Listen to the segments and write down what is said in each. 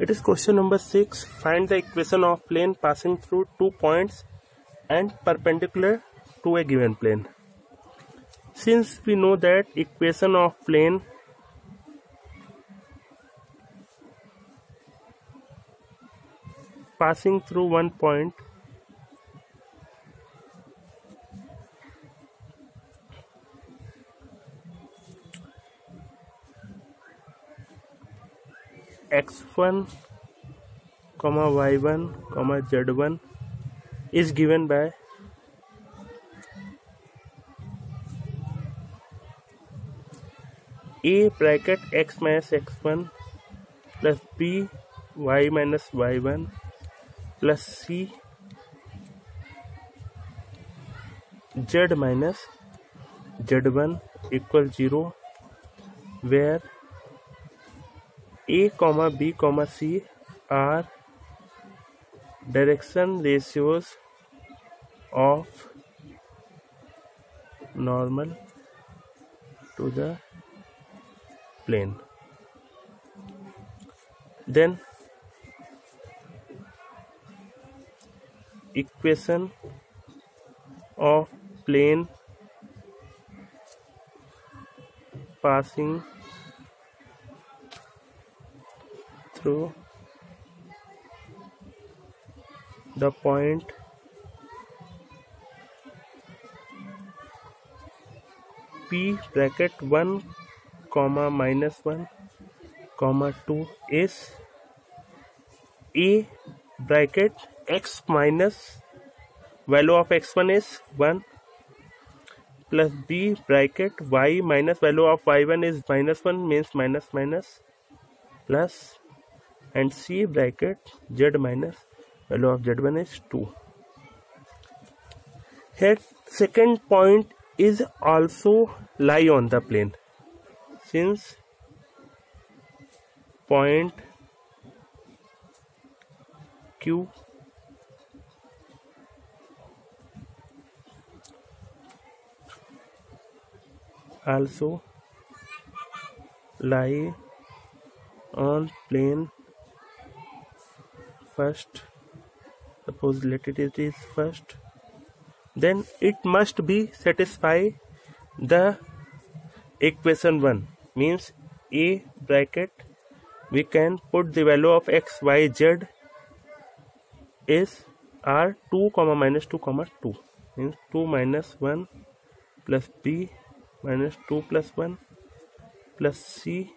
It is question number 6. Find the equation of plane passing through 2 points and perpendicular to a given plane. Since we know that equation of plane passing through one point x1, y1, z1 is given by a bracket x minus x1 plus b y minus y1 plus c z minus z1 equal 0, where a comma b comma c are direction ratios of normal to the plane. Then equation of plane passing through the point p bracket 1 comma minus 1 comma 2 is a bracket x minus value of x1 is 1 plus b bracket y minus value of y1 is minus 1, means minus minus, plus, and c bracket z minus value of z1 is 2. Here second point is also lie on the plane, since point q also lie on plane first. Suppose let it is first, then it must be satisfy the equation 1, means a bracket we can put the value of x, y, z is r 2 comma minus 2 comma 2, means 2 minus 1 plus b minus 2 plus 1 plus c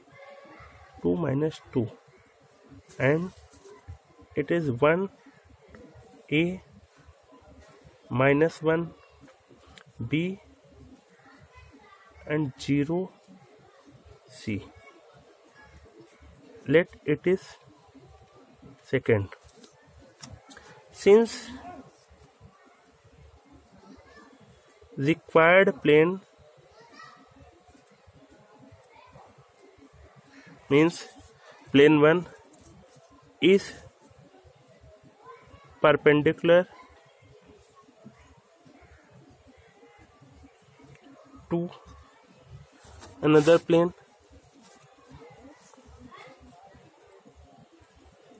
2 minus 2, and it is 1 a minus 1 b and 0 c. Let it is second. Since required plane means plane 1 is perpendicular to another plane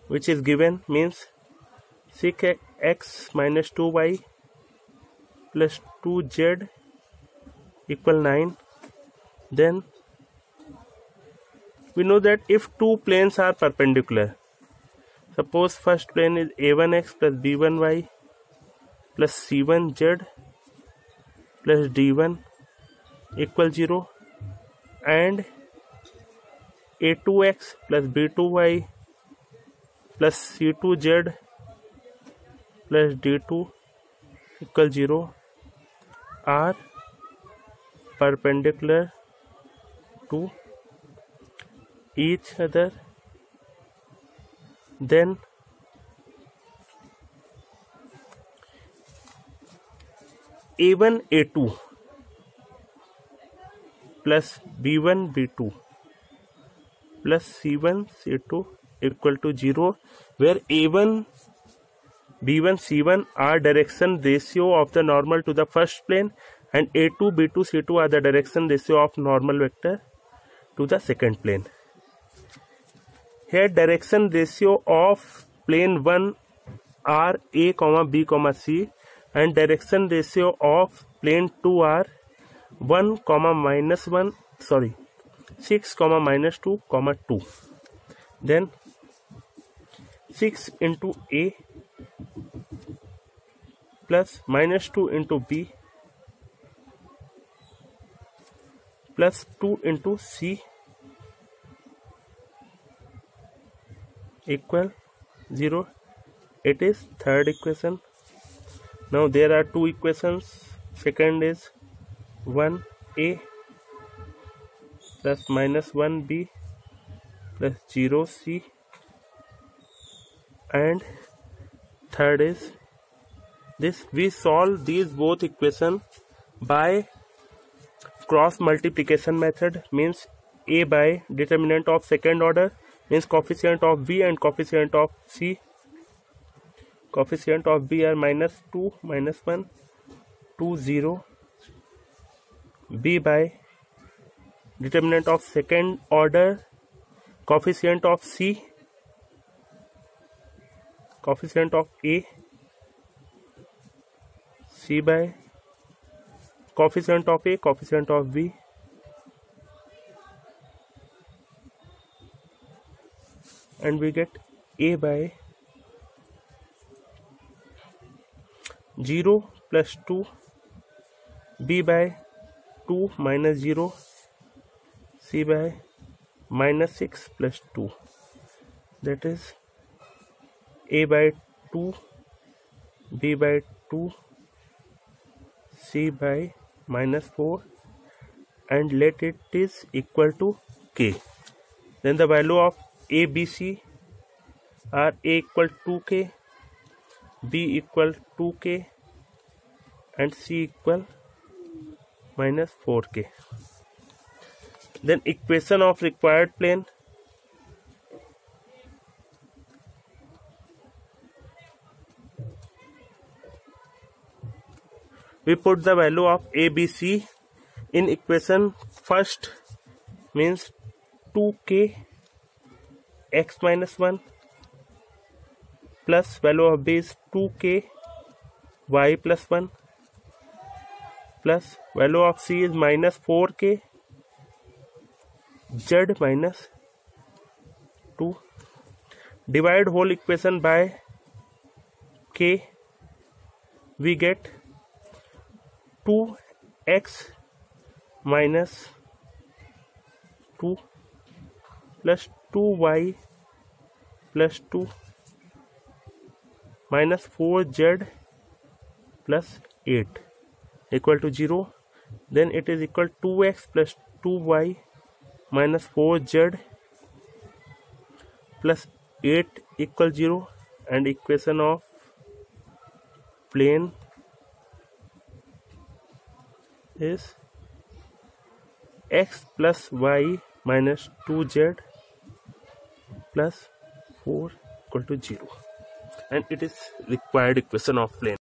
which is given, means 6x minus 2y plus 2z equal 9. Then we know that if two planes are perpendicular, suppose first plane is a1x plus b1y plus c1z plus d1 equal 0, and a2x plus b2y plus c2z plus d2 equal 0 are perpendicular to each other. Then a1 a2 plus b1 b2 plus c1 c2 equal to 0, where a1 b1 c1 are direction ratio of the normal to the first plane, and a2 b2 c2 are the direction ratio of normal vector to the second plane. here direction ratio of plane 1 are a comma b comma c and direction ratio of plane 2 are 1 comma minus 1 sorry 6 comma minus 2 comma 2. Then 6 into a plus minus 2 into b plus 2 into c equal 0. It is third equation. Now there are two equations. Second is 1a plus minus 1b plus 0c, and third is this. We solve these both equations by cross multiplication method, means a by determinant of second order, means coefficient of b and coefficient of c. Coefficient of b are minus 2 minus 1 2 0, b by determinant of second order, coefficient of c, coefficient of a, c by coefficient of a, coefficient of b, and we get a by 0 plus 2, b by 2 minus 0, c by minus 6 plus 2, that is a by 2, b by 2, c by minus 4, and let it is equal to k. Then the value of a, b, c are a equal 2k, b equal 2k, and c equal minus 4k. Then equation of required plane. We put the value of a, b, c in equation first, means 2k x minus 1 plus value of b is 2k y plus 1 plus value of c is minus 4k z minus 2. Divide whole equation by k, we get 2x minus 2 plus 2y plus 2 minus 4z plus 8 equal to 0. Then it is equal 2x plus 2y minus 4z plus 8 equal 0, and equation of plane is x plus y minus 2z plus 4 equal to 0, and it is required equation of plane.